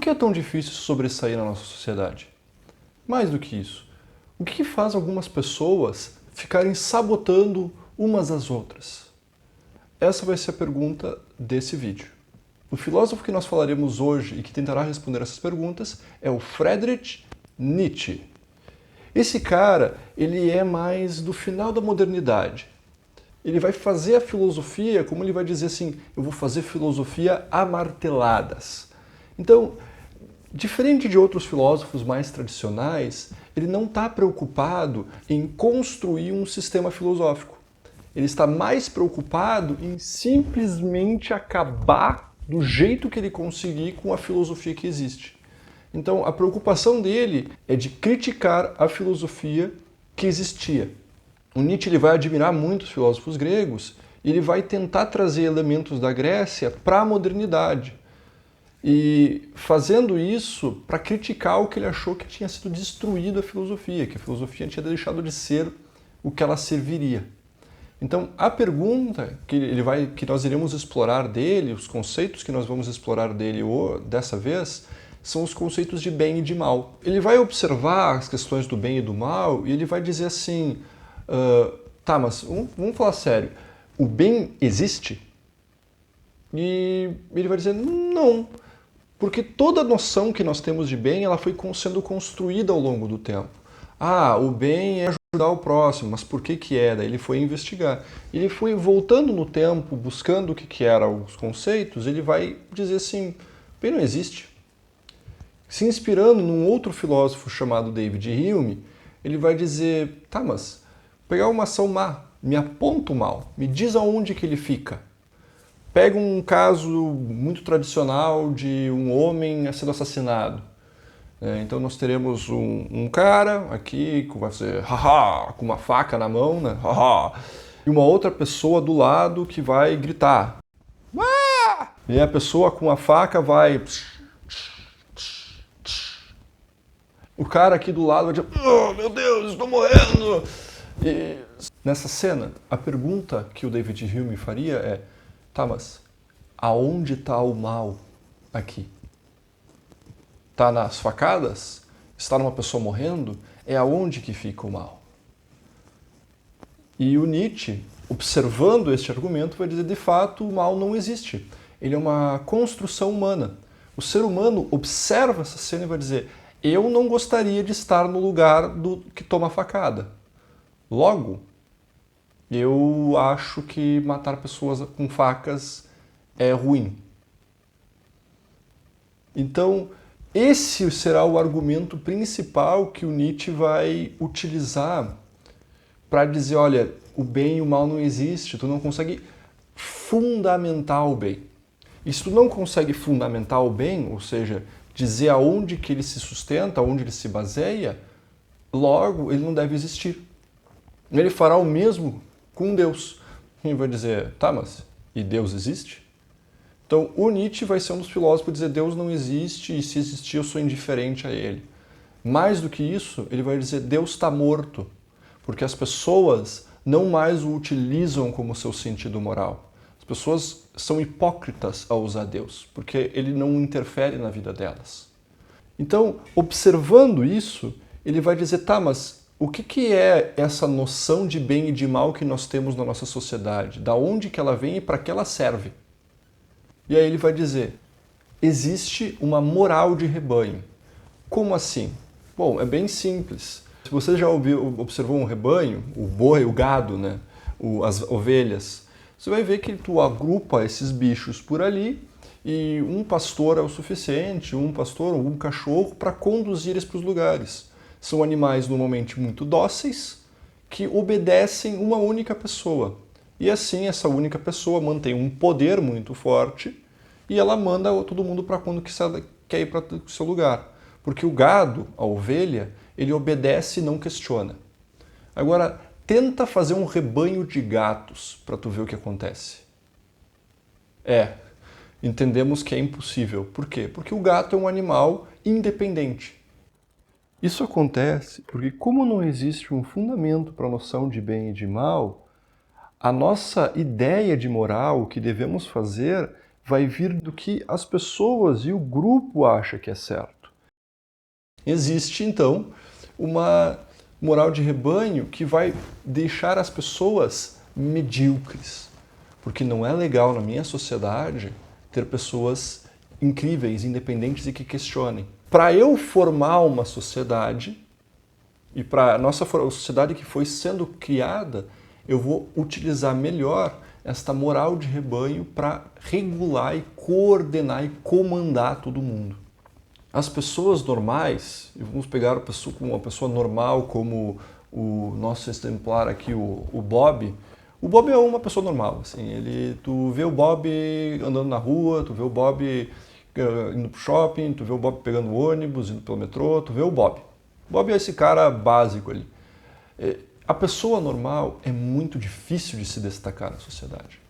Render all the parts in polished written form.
que é tão difícil sobressair na nossa sociedade? Mais do que isso, o que faz algumas pessoas ficarem sabotando umas às outras? Essa vai ser a pergunta desse vídeo. O filósofo que nós falaremos hoje e que tentará responder essas perguntas é o Friedrich Nietzsche. Esse cara, ele é mais do final da modernidade. Ele vai fazer a filosofia, como ele vai dizer assim, eu vou fazer filosofia a marteladas. Então, diferente de outros filósofos mais tradicionais, ele não está preocupado em construir um sistema filosófico. Ele está mais preocupado em simplesmente acabar do jeito que ele conseguir com a filosofia que existe. Então, a preocupação dele é de criticar a filosofia que existia. O Nietzsche ele vai admirar muitos filósofos gregos e ele vai tentar trazer elementos da Grécia para a modernidade. E fazendo isso para criticar o que ele achou que tinha sido destruído a filosofia, que a filosofia tinha deixado de ser o que ela serviria. Então, a pergunta que nós iremos explorar dele, os conceitos que nós vamos explorar dele dessa vez, são os conceitos de bem e de mal. Ele vai observar as questões do bem e do mal e ele vai dizer assim, tá, mas vamos falar sério, o bem existe? E ele vai dizer, não, porque toda noção que nós temos de bem, ela foi sendo construída ao longo do tempo. Ah, o bem é ajudar o próximo, mas por que é? Daí ele foi investigar. Ele foi voltando no tempo, buscando o que eram os conceitos, ele vai dizer assim, bem não existe. Se inspirando num outro filósofo chamado David Hume, ele vai dizer, tá, mas pegar uma ação má, me aponta o mal, me diz aonde que ele fica. Pega um caso muito tradicional de um homem sendo assassinado. Então nós teremos um cara aqui que vai ser haha, com uma faca na mão, né? Haha, e uma outra pessoa do lado que vai gritar. Ah! E a pessoa com a faca vai... O cara aqui do lado vai dizer, oh, meu Deus, estou morrendo! E nessa cena, a pergunta que o David Hume faria é, tá, mas aonde está o mal aqui? Está nas facadas? Está numa pessoa morrendo? É aonde que fica o mal? E o Nietzsche, observando este argumento, vai dizer, de fato, o mal não existe. Ele é uma construção humana. O ser humano observa essa cena e vai dizer, eu não gostaria de estar no lugar do que toma a facada. Logo, eu acho que matar pessoas com facas é ruim. Então, esse será o argumento principal que o Nietzsche vai utilizar para dizer, olha, o bem e o mal não existe, tu não consegue fundamentar o bem. E se tu não consegue fundamentar o bem, ou seja, dizer aonde que ele se sustenta, aonde ele se baseia, logo ele não deve existir. Ele fará o mesmo com Deus. Ele vai dizer, tá, mas e Deus existe? Então, o Nietzsche vai ser um dos filósofos que dizer Deus não existe e se existir eu sou indiferente a ele. Mais do que isso, ele vai dizer Deus está morto, porque as pessoas não mais o utilizam como seu sentido moral. As pessoas são hipócritas ao usar Deus, porque ele não interfere na vida delas. Então, observando isso, ele vai dizer, tá, mas o que é essa noção de bem e de mal que nós temos na nossa sociedade? Da onde que ela vem e para que ela serve? E aí ele vai dizer, existe uma moral de rebanho. Como assim? Bom, é bem simples. Se você já observou um rebanho, o boi, o gado, né? As ovelhas, você vai ver que tu agrupa esses bichos por ali e um pastor é o suficiente, um pastor ou um cachorro para conduzir eles para os lugares. São animais normalmente muito dóceis que obedecem uma única pessoa. E assim essa única pessoa mantém um poder muito forte e ela manda todo mundo para quando quer ir para o seu lugar. Porque o gado, a ovelha, ele obedece e não questiona. Agora, tenta fazer um rebanho de gatos para tu ver o que acontece. Entendemos que é impossível. Por quê? Porque o gato é um animal independente. Isso acontece porque, como não existe um fundamento para a noção de bem e de mal, a nossa ideia de moral, o que devemos fazer, vai vir do que as pessoas e o grupo acham que é certo. Existe, então, uma moral de rebanho que vai deixar as pessoas medíocres. Porque não é legal na minha sociedade ter pessoas incríveis, independentes e que questionem. Para eu formar uma sociedade, e para a nossa sociedade que foi sendo criada, eu vou utilizar melhor esta moral de rebanho para regular e coordenar e comandar todo mundo. As pessoas normais, e vamos pegar uma pessoa normal como o nosso exemplar aqui, o Bob. O Bob é uma pessoa normal, assim, tu vê o Bob andando na rua, tu vê o Bob indo pro shopping, tu vê o Bob pegando ônibus, indo pelo metrô, tu vê o Bob. O Bob é esse cara básico ali. A pessoa normal é muito difícil de se destacar na sociedade.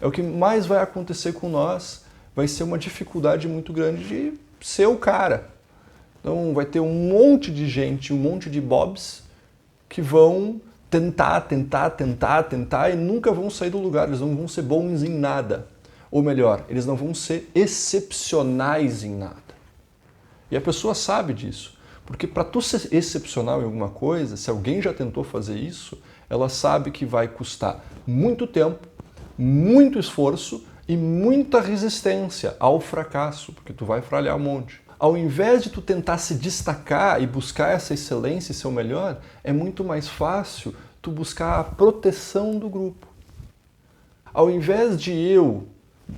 É o que mais vai acontecer com nós, vai ser uma dificuldade muito grande de ser o cara. Então vai ter um monte de gente, um monte de Bobs que vão tentar e nunca vão sair do lugar, eles não vão ser bons em nada. Ou melhor, eles não vão ser excepcionais em nada. E a pessoa sabe disso. Porque para tu ser excepcional em alguma coisa, se alguém já tentou fazer isso, ela sabe que vai custar muito tempo, muito esforço e muita resistência ao fracasso, porque tu vai falhar um monte. Ao invés de tu tentar se destacar e buscar essa excelência e ser o melhor, é muito mais fácil tu buscar a proteção do grupo. Ao invés de eu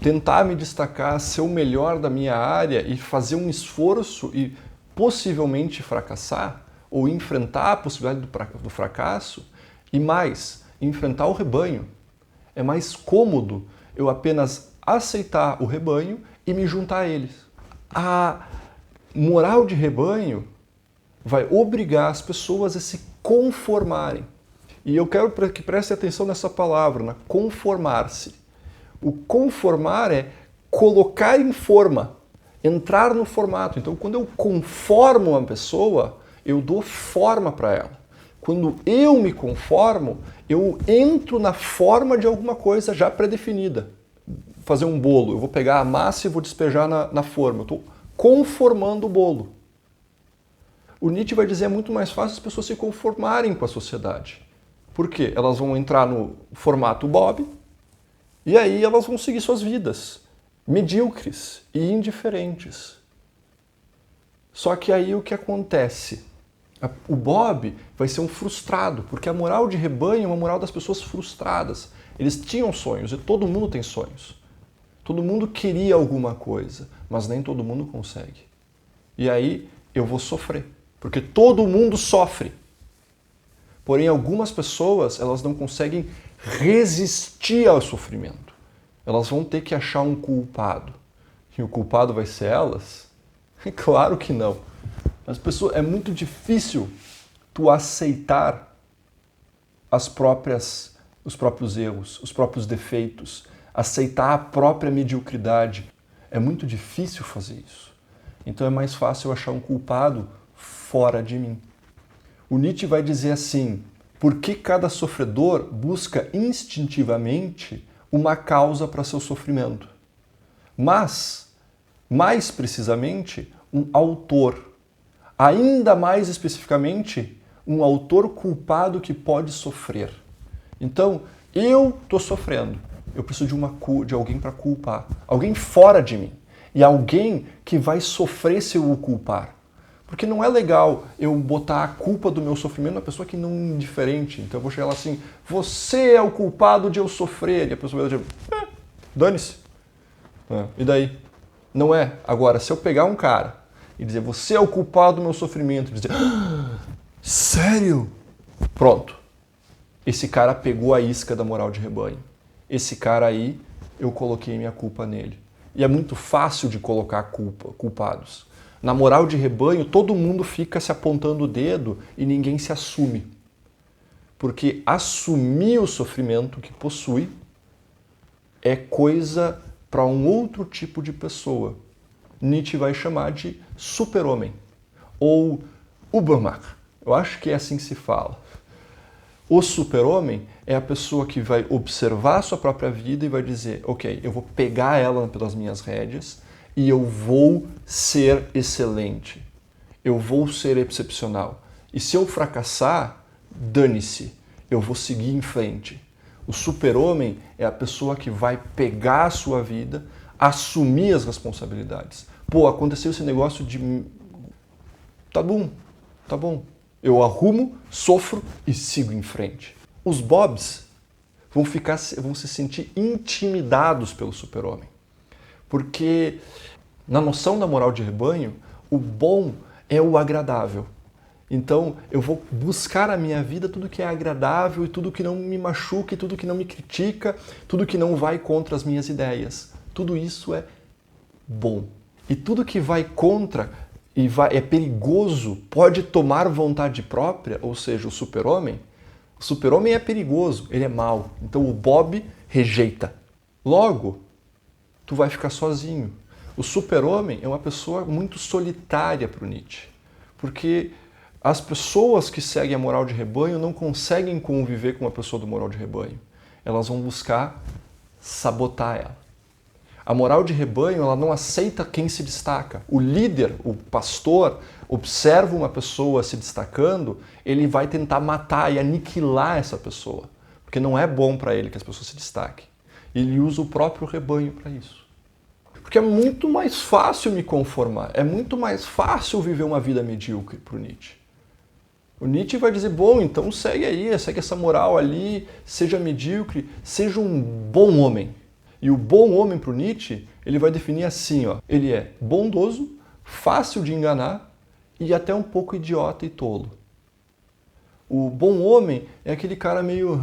tentar me destacar, ser o melhor da minha área e fazer um esforço e possivelmente fracassar ou enfrentar a possibilidade do fracasso e mais, enfrentar o rebanho. É mais cômodo eu apenas aceitar o rebanho e me juntar a eles. A moral de rebanho vai obrigar as pessoas a se conformarem. E eu quero que preste atenção nessa palavra, na conformar-se. O conformar é colocar em forma, entrar no formato. Então, quando eu conformo uma pessoa, eu dou forma para ela. Quando eu me conformo, eu entro na forma de alguma coisa já pré-definida. Fazer um bolo, eu vou pegar a massa e vou despejar na forma. Eu estou conformando o bolo. O Nietzsche vai dizer que é muito mais fácil as pessoas se conformarem com a sociedade. Por quê? Elas vão entrar no formato Bob e aí elas vão seguir suas vidas, medíocres e indiferentes. Só que aí o que acontece? O Bob vai ser um frustrado, porque a moral de rebanho é uma moral das pessoas frustradas. Eles tinham sonhos, e todo mundo tem sonhos. Todo mundo queria alguma coisa, mas nem todo mundo consegue. E aí eu vou sofrer, porque todo mundo sofre. Porém, algumas pessoas, elas não conseguem resistir ao sofrimento. Elas vão ter que achar um culpado. E o culpado vai ser elas? Claro que não. As pessoas, é muito difícil tu aceitar os próprios erros, os próprios defeitos, aceitar a própria mediocridade. É muito difícil fazer isso. Então é mais fácil eu achar um culpado fora de mim. O Nietzsche vai dizer assim: por que cada sofredor busca instintivamente uma causa para seu sofrimento? Mas, mais precisamente, um autor. Ainda mais especificamente, um autor culpado que pode sofrer. Então, eu estou sofrendo. Eu preciso de alguém para culpar. Alguém fora de mim. E alguém que vai sofrer se eu o culpar. Porque não é legal eu botar a culpa do meu sofrimento na pessoa que não é indiferente. Então eu vou chegar lá assim: você é o culpado de eu sofrer. E a pessoa vai dizer: dane-se. E daí? Não é. Agora, se eu pegar um cara e dizer: você é o culpado do meu sofrimento, e dizer: sério? Pronto. Esse cara pegou a isca da moral de rebanho. Esse cara aí, eu coloquei minha culpa nele. E é muito fácil de colocar culpados. Na moral de rebanho, todo mundo fica se apontando o dedo e ninguém se assume. Porque assumir o sofrimento que possui é coisa para um outro tipo de pessoa. Nietzsche vai chamar de super-homem ou Übermacht. Eu acho que é assim que se fala. O super-homem é a pessoa que vai observar a sua própria vida e vai dizer, ok, eu vou pegar ela pelas minhas rédeas e eu vou ser excelente. Eu vou ser excepcional. E se eu fracassar, dane-se, eu vou seguir em frente. O super-homem é a pessoa que vai pegar a sua vida, assumir as responsabilidades. Pô, aconteceu esse negócio de... Tá bom. Eu arrumo, sofro e sigo em frente. Os Bobs vão se sentir intimidados pelo super-homem. Porque na noção da moral de rebanho, o bom é o agradável. Então eu vou buscar na minha vida tudo que é agradável e tudo que não me machuca, e tudo que não me critica, tudo que não vai contra as minhas ideias. Tudo isso é bom. E tudo que vai contra é perigoso, pode tomar vontade própria, ou seja, o super-homem é perigoso, ele é mau. Então o Bob rejeita. Logo, tu vai ficar sozinho. O super-homem é uma pessoa muito solitária para o Nietzsche, porque as pessoas que seguem a moral de rebanho não conseguem conviver com uma pessoa do moral de rebanho. Elas vão buscar sabotar ela. A moral de rebanho, ela não aceita quem se destaca. O líder, o pastor, observa uma pessoa se destacando, ele vai tentar matar e aniquilar essa pessoa, porque não é bom para ele que as pessoas se destaquem. Ele usa o próprio rebanho para isso. Porque é muito mais fácil me conformar, é muito mais fácil viver uma vida medíocre para o Nietzsche. O Nietzsche vai dizer, bom, então segue aí, segue essa moral ali, seja medíocre, seja um bom homem. E o bom homem para o Nietzsche, ele vai definir assim, ó, ele é bondoso, fácil de enganar e até um pouco idiota e tolo. O bom homem é aquele cara meio...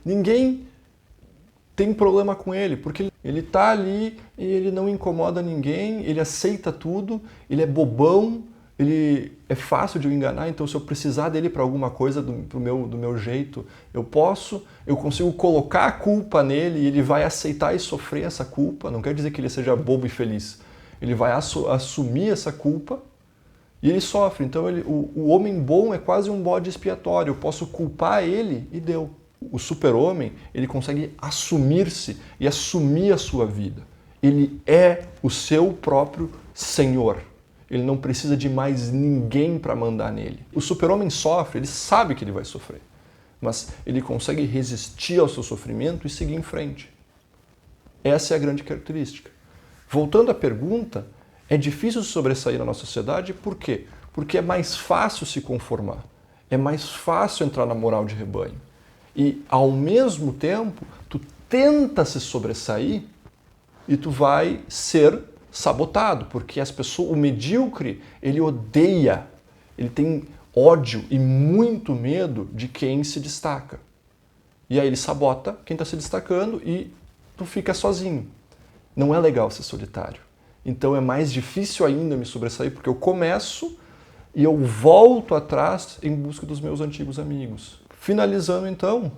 ninguém tem problema com ele, porque ele está ali e ele não incomoda ninguém, ele aceita tudo, ele é bobão, ele é fácil de enganar, então se eu precisar dele para alguma coisa do meu jeito, eu consigo colocar a culpa nele e ele vai aceitar e sofrer essa culpa. Não quer dizer que ele seja bobo e feliz. Ele vai assumir essa culpa e ele sofre. Então o homem bom é quase um bode expiatório. Eu posso culpar ele e deu. O super-homem, ele consegue assumir-se e assumir a sua vida. Ele é o seu próprio senhor. Ele não precisa de mais ninguém para mandar nele. O super-homem sofre, ele sabe que ele vai sofrer, mas ele consegue resistir ao seu sofrimento e seguir em frente. Essa é a grande característica. Voltando à pergunta, é difícil se sobressair na nossa sociedade, por quê? Porque é mais fácil se conformar, é mais fácil entrar na moral de rebanho. E, ao mesmo tempo, tu tenta se sobressair e tu vai ser sabotado, porque o medíocre, ele odeia, ele tem ódio e muito medo de quem se destaca. E aí ele sabota quem está se destacando e tu fica sozinho. Não é legal ser solitário. Então é mais difícil ainda me sobressair, porque eu começo e eu volto atrás em busca dos meus antigos amigos. Finalizando então,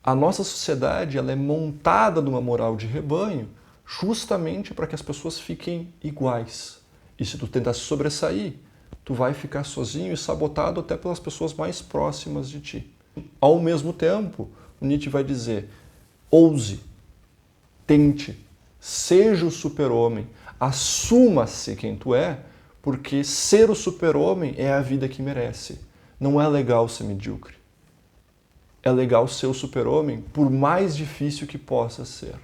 a nossa sociedade ela é montada numa moral de rebanho justamente para que as pessoas fiquem iguais. E se tu tentar se sobressair, tu vai ficar sozinho e sabotado até pelas pessoas mais próximas de ti. Ao mesmo tempo, o Nietzsche vai dizer, ouse, tente, seja o super-homem, assuma-se quem tu é, porque ser o super-homem é a vida que merece. Não é legal ser medíocre. É legal ser o super-homem, por mais difícil que possa ser.